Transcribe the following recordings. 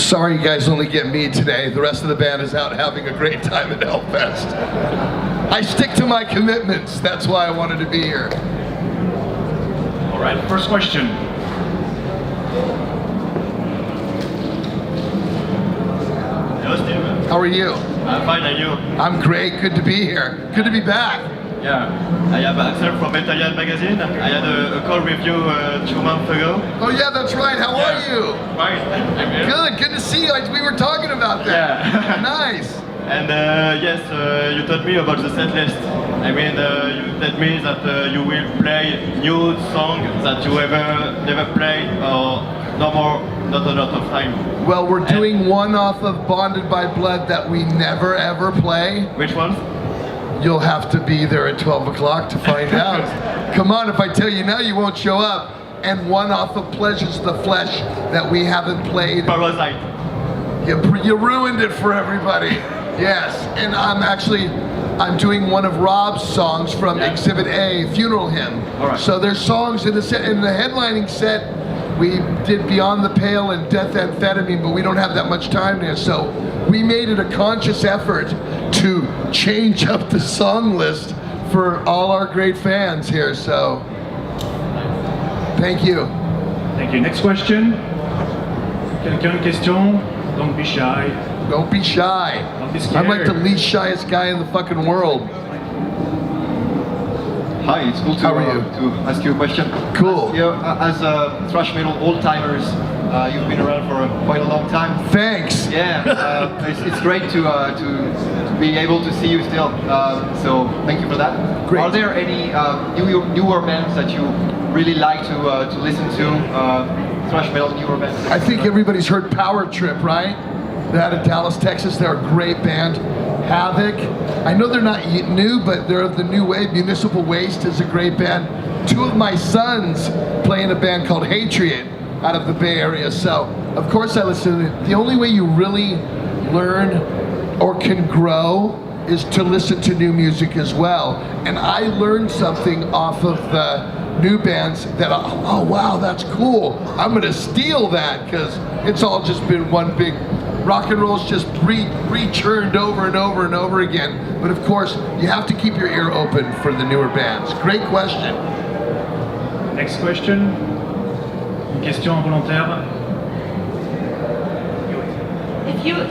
Sorry you guys only get me today. The rest of the band is out having a great time at HELLFEST. I stick to my commitments. That's why I wanted to be here. All right, first question. Hello, Steve. How are you? I'm fine, and you? I'm great. Good to be here. Good to be back. Yeah, I am Axel from Italian Magazine. I had a call with you 2 months ago. Oh yeah, that's right. How are you? Fine, I'm here. Good. Good to see you. Like we were talking about that. Yeah. Nice. And yes, you told me about the set list. I mean, you told me that you will play new songs that you never played or not a lot of time. Well, we're doing one off of Bonded by Blood that we never ever play. Which one? You'll have to be there at 12 o'clock to find out. Come on, if I tell you now, you won't show up. And one off of Pleasures of the Flesh that we haven't played. Parasite. You ruined it for everybody. Yes, and I'm doing one of Rob's songs from Exhibit A, Funeral Hymn. All right. So there's songs in the set. In the headlining set, we did Beyond the Pale and Death Amphetamine, but we don't have that much time there. So we made it a conscious effort to change up the song list for all our great fans here. So thank you. Thank you. Next question. Quelqu'un une question? Don't be shy. Don't be shy. Don't be scared. I'm like the least shyest guy in the fucking world. Hi, it's cool to, How are you? To ask you a question. Cool. As thrash metal old-timers, you've been around for quite a long time. Thanks. Yeah, it's great to be able to see you still. So thank you for that. Great. Are there any newer bands that you really like to listen to? Thrash metal newer bands. I think everybody's heard Power Trip, right? They're out of Dallas, Texas. They're a great band. Havoc. I know they're not new, but they're of the new wave. Municipal Waste is a great band. Two of my sons play in a band called Hatred out of the Bay Area. So, of course I listen to it. The only way you really learn or can grow is to listen to new music as well. And I learned something off of the new bands that, oh wow, that's cool. I'm gonna steal that because it's all just been one big, rock and roll's just re-churned over and over and over again. But of course, you have to keep your ear open for the newer bands. Great question. Next question. Une question involontaire.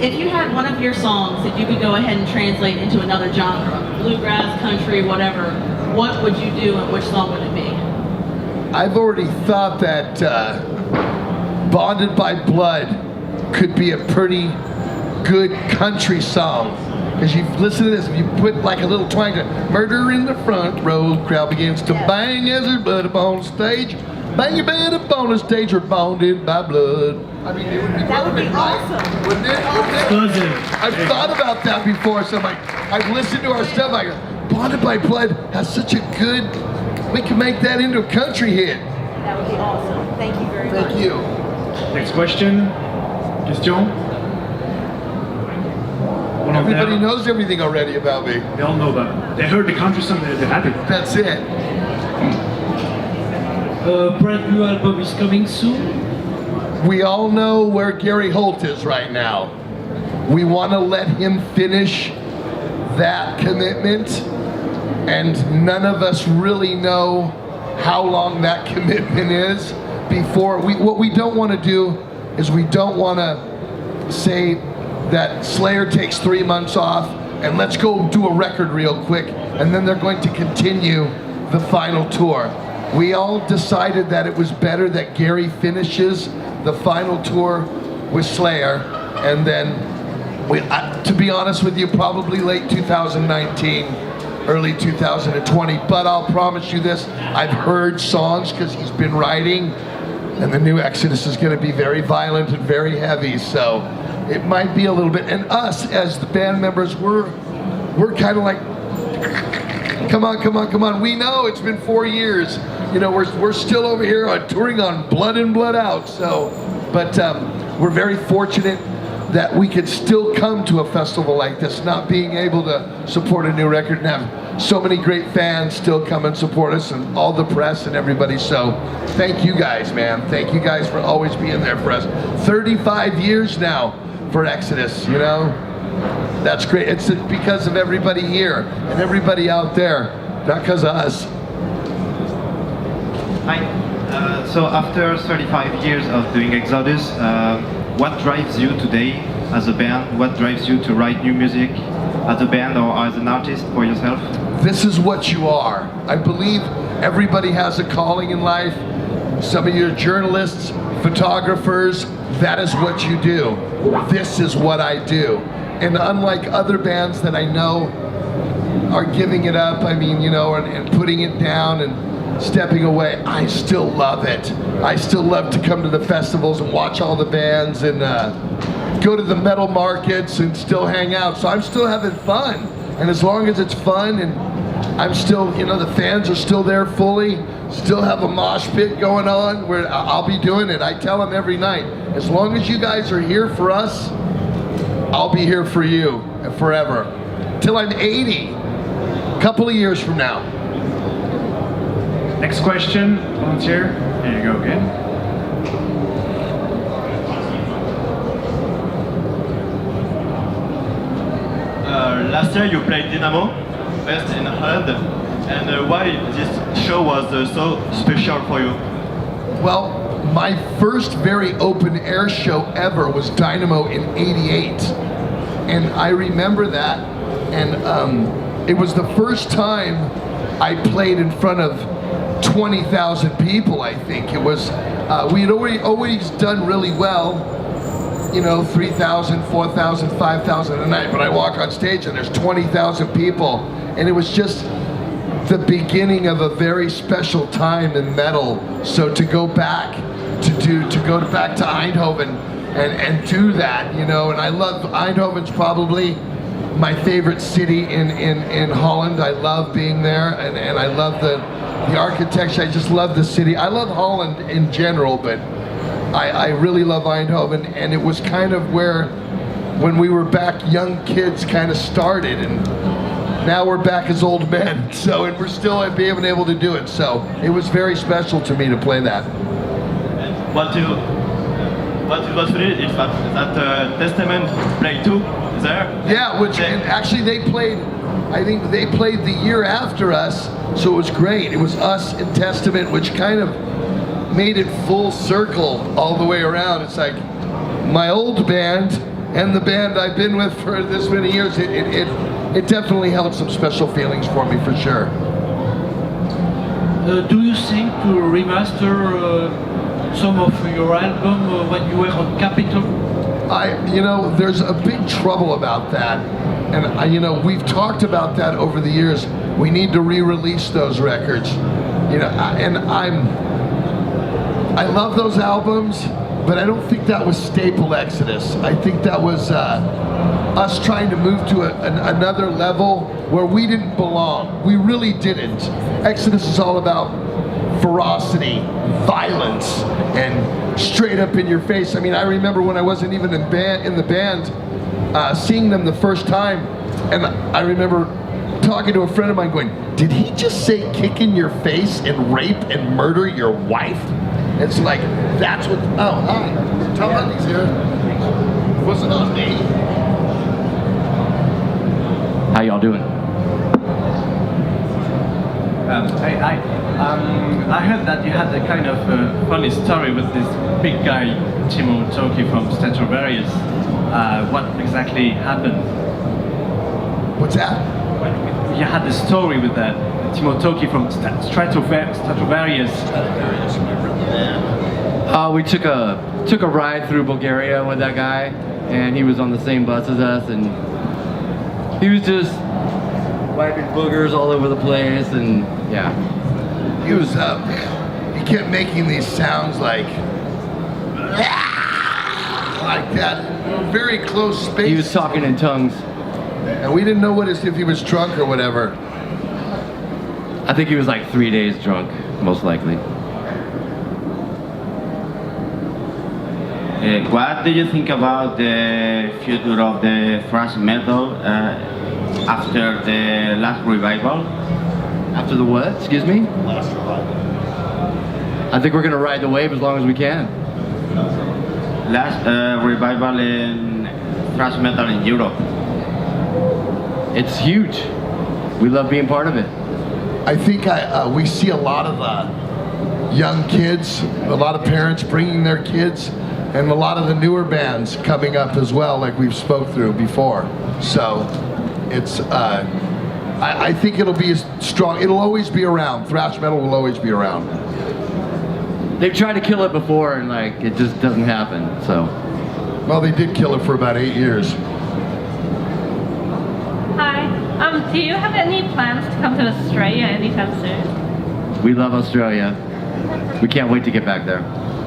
If you had one of your songs that you could go ahead and translate into another genre, bluegrass, country, whatever, what would you do and which song would it be? I've already thought that Bonded by Blood could be a pretty good country song. Because you listen to this, if you put like a little twang to murder in the front row, crowd begins to bang as there's blood upon stage. Bang your band up on the stage or bonded by blood. I mean, it would be That would be perfect, right? awesome. Wouldn't it? I've thought about that before, so I'm like, I've listened to our stuff, I go, Bonded by Blood has such a good, we can make that into a country hit. That would be awesome. Thank you very much. Thank you. Next question. Question. Everybody knows everything already about me. They all know that. They heard the country song, they're happy. That's it. A brand new album is coming soon. We all know where Gary Holt is right now. We want to let him finish that commitment, and none of us really know how long that commitment is before what we don't want to do is we don't want to say that Slayer takes 3 months off and let's go do a record real quick, and then they're going to continue the final tour. We all decided that it was better that Gary finishes the final tour with Slayer, and then, to be honest with you, probably late 2019, early 2020, but I'll promise you this, I've heard songs because he's been writing, and the new Exodus is going to be very violent and very heavy, so it might be a little bit, and us as the band members, we're kind of like, come on, come on, come on. We know it's been 4 years. You know, we're still over here touring on Blood In, Blood Out. So, but we're very fortunate that we could still come to a festival like this, not being able to support a new record and have so many great fans still come and support us, and all the press and everybody. So thank you guys, man. Thank you guys for always being there for us. 35 years now for Exodus, you know? That's great. It's because of everybody here and everybody out there, not because of us. Hi. So after 35 years of doing Exodus, what drives you today as a band? What drives you to write new music as a band or as an artist for yourself? This is what you are. I believe everybody has a calling in life. Some of you are journalists, photographers. That is what you do. This is what I do. And unlike other bands that I know are giving it up, I mean, you know, and putting it down and stepping away, I still love it. I still love to come to the festivals and watch all the bands and go to the metal markets and still hang out. So I'm still having fun. And as long as it's fun and I'm still, you know, the fans are still there fully, still have a mosh pit going on where I'll be doing it. I tell them every night, as long as you guys are here for us, I'll be here for you forever. Till I'm 80, a couple of years from now. Next question, volunteer. There you go again. Last year you played Dynamo Fest in Holland, and why this show was so special for you? Well, my first very open air show ever was Dynamo in '88. And I remember that, and it was the first time I played in front of 20,000 people, I think. It was, we had always done really well, you know, 3,000, 4,000, 5,000 a night, but I walk on stage and there's 20,000 people, and it was just the beginning of a very special time in metal. So to go back back to Eindhoven and do that, you know, and I love, Eindhoven's probably my favorite city in Holland. I love being there, and I love the architecture. I just love the city. I love Holland in general, but I really love Eindhoven, and it was kind of where, when we were back young kids, kind of started, and now we're back as old men, so, and we're still being able to do it, so it was very special to me to play that. What it was really is that Testament played too there. Yeah, which, and actually they played, I think they played the year after us, so it was great. It was us and Testament, which kind of made it full circle all the way around. It's like my old band and the band I've been with for this many years. It definitely held some special feelings for me, for sure. Do you think to remaster some of your album when you were on Capitol? You know, there's a big trouble about that, and you know, we've talked about that over the years. We need to re-release those records, you know, and I love those albums, but I don't think that was staple Exodus. I think that was us trying to move to another level where we didn't belong. We really didn't. Exodus is all about ferocity, violence, and straight up in your face. I mean, I remember when I wasn't even in the band, seeing them the first time, and I remember talking to a friend of mine going, did he just say kick in your face and rape and murder your wife? It's like, that's what, oh, hi, Tom Bundy's here. Wasn't on me. How y'all doing? I heard that you had a kind of funny story with this big guy, Timo Tolkki from Stratovarius. What exactly happened? What's that? You had the story with that Timo Tolkki from Stratovarius. We took a ride through Bulgaria with that guy, and he was on the same bus as us, and he was just wiping boogers all over the place, and yeah. He was, he kept making these sounds like that, very close space. He was talking in tongues. And we didn't know if he was drunk or whatever. I think he was like 3 days drunk, most likely. What do you think about the future of the thrash metal? after the last revival. After the what? Excuse me? Last revival. I think we're gonna ride the wave as long as we can. Last revival in thrash metal in Europe. It's huge. We love being part of it. I think we see a lot of young kids, a lot of parents bringing their kids, and a lot of the newer bands coming up as well, like we've spoke through before. So it's, I think it'll be strong. It'll always be around. Thrash metal will always be around. They've tried to kill it before, and like it just doesn't happen. So. Well, they did kill it for about 8 years. Hi. Do you have any plans to come to Australia anytime soon? We love Australia. We can't wait to get back there.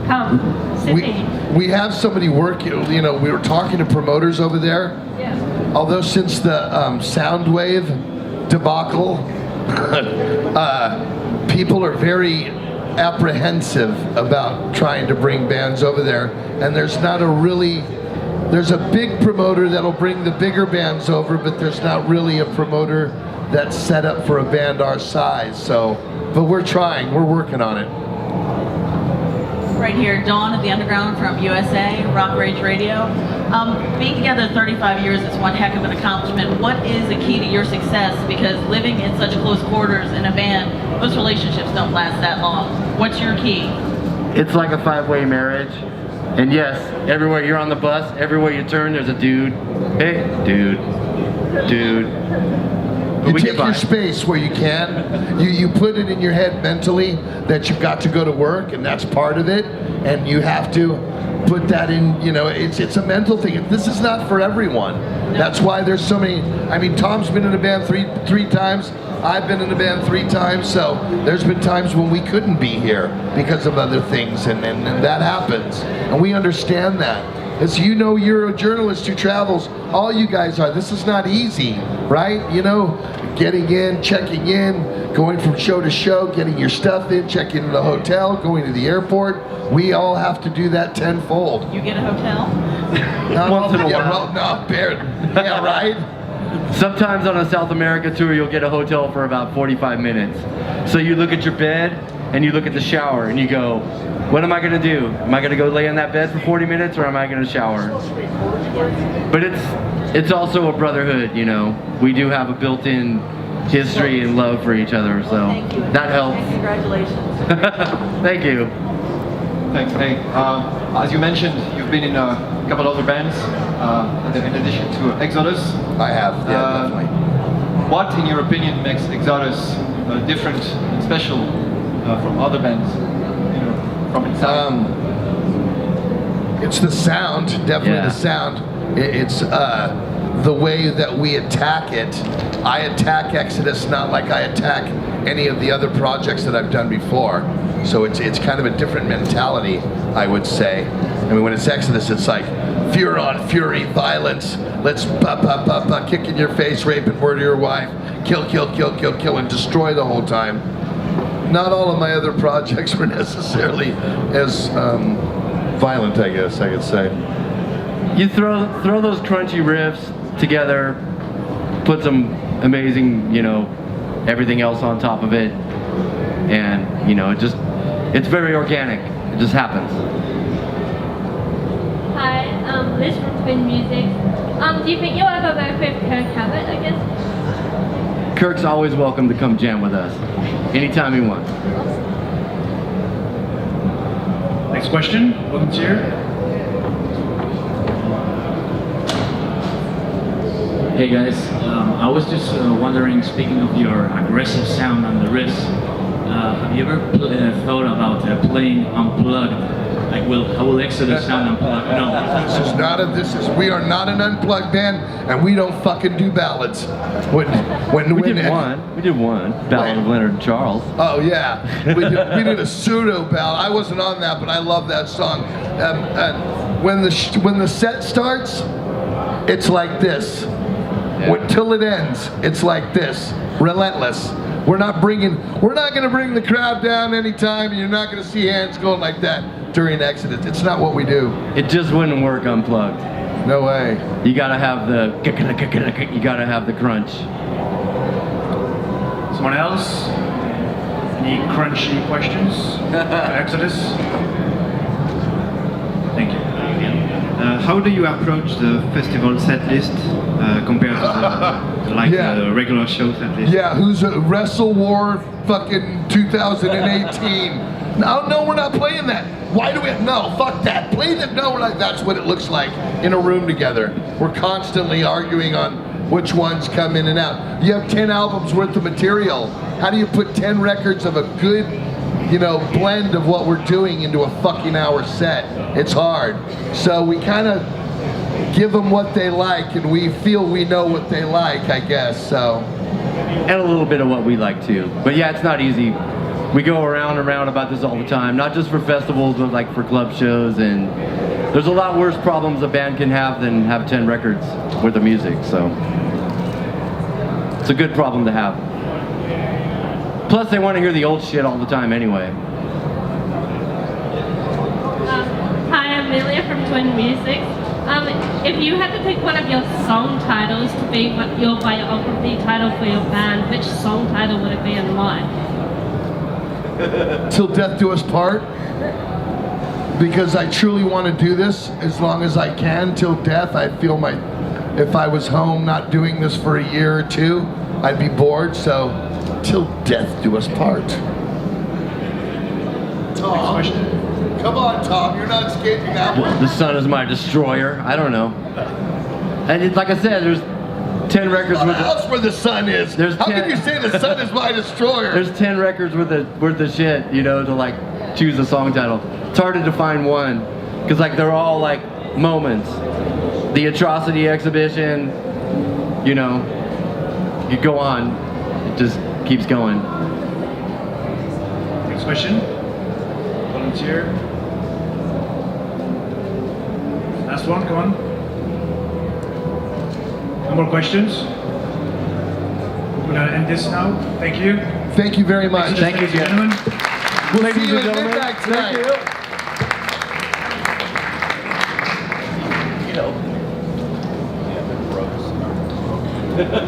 Come, Sydney. We have somebody working. You know, we were talking to promoters over there. Yeah. Although since the Soundwave debacle, people are very apprehensive about trying to bring bands over there, and there's a big promoter that'll bring the bigger bands over, but there's not really a promoter that's set up for a band our size. So, but we're trying, we're working on it. Right here, Dawn at the Underground from USA, Rock Rage Radio. Being together 35 years is one heck of an accomplishment. What is the key to your success? Because living in such close quarters in a band, most relationships don't last that long. What's your key? It's like a 5-way marriage. And yes, everywhere you're on the bus, everywhere you turn, there's a dude. Hey, dude. But You we take get by. your space where you can. You put it in your head mentally that you've got to go to work, and that's part of it. And you have to put that in. You know, it's a mental thing. This is not for everyone. That's why there's so many. I mean, Tom's been in a band three times. I've been in a band 3 times. So there's been times when we couldn't be here because of other things, and that happens. And we understand that. As you know, you're a journalist who travels. All you guys are. This is not easy, right? You know, getting in, checking in, going from show to show, getting your stuff in, checking in the hotel, going to the airport. We all have to do that tenfold. You get a hotel? Once in a Yeah, while. well, no, yeah, right? Sometimes on a South America tour, you'll get a hotel for about 45 minutes. So you look at your bed and you look at the shower and you go, what am I gonna do? Am I gonna go lay in that bed for 40 minutes or am I gonna shower? But it's also a brotherhood, you know. We do have a built-in history and love for each other, so Thank you. that helps. And congratulations. Thank you. Thanks. Hey, as you mentioned, you've been in a couple other bands, in addition to Exodus. I have, yeah, definitely. What, in your opinion, makes Exodus different and special from other bands? You know, from inside. It's the sound, definitely Yeah. the sound. It's the way that we attack it. I attack Exodus not like I attack any of the other projects that I've done before. So it's kind of a different mentality, I would say. I mean, when it's Exodus, it's like fury on fury, violence. Let's kick in your face, rape and murder your wife, kill, and destroy the whole time. Not all of my other projects were necessarily as violent, I guess I could say. You throw those crunchy riffs together, put some amazing, you know, everything else on top of it, and you know, it's very organic. It just happens. Hi, Liz from Twin Music. Do you think you'll ever work with Kirk Hammett again? Kirk's always welcome to come jam with us, anytime he wants. Next question, volunteer. Hey guys, I was just wondering, speaking of your aggressive sound on the riffs, have you ever thought about playing unplugged? Like, how will Exodus sound unplugged? No. We are not an unplugged band, and we don't fucking do ballads. We did one Ballad of Leonard and Charles. Oh yeah, we did a pseudo ballad. I wasn't on that, but I love that song. When the set starts, it's like this. Till it ends, it's like this. Relentless. We're not going to bring the crowd down anytime. You're not going to see hands going like that during Exodus. It's not what we do. It just wouldn't work unplugged. No way. You gotta have the crunch. Someone else? Any crunchy questions? Exodus? Thank you. How do you approach the festival set list compared to the regular show set list? Yeah, who's a Wrestle War fucking 2018? No, we're not playing that. Why do we? No, fuck that. Play that. No, we're like, that's what it looks like in a room together. We're constantly arguing on which ones come in and out. You have 10 albums worth of material. How do you put 10 records of a good, blend of what we're doing into a fucking hour set? It's hard. So we kind of give them what they like, and we feel we know what they like, I guess, so. And a little bit of what we like too. But yeah, it's not easy. We go around and around about this all the time, not just for festivals, but like for club shows, and there's a lot worse problems a band can have than have 10 records worth of music, so. It's a good problem to have. Plus they want to hear the old shit all the time anyway. Hi, I'm Amelia from Twin Music. If you had to pick one of your song titles to be your biography title for your band, which song title would it be and why? Till Death Do Us Part, because I truly want to do this as long as I can till death. I feel if I was home not doing this for a year or two, I'd be bored, so till death do us part. Tom, come on, Tom, you're not escaping that one. The sun is my destroyer. I don't know. And like I said, there's 10 records What else where the sun is? How 10 can you say the sun is my destroyer? There's 10 records worth of shit, to like choose a song title. It's hard to define one, because like they're all like moments. The Atrocity exhibition, you go on. It just keeps going. Next question. Volunteer. Last one, come on. No more questions? We're gonna end this now. Thank you. Thank you very much. Thank you, gentlemen. We'll Ladies see you and at gentlemen, midnight tonight. Thank you.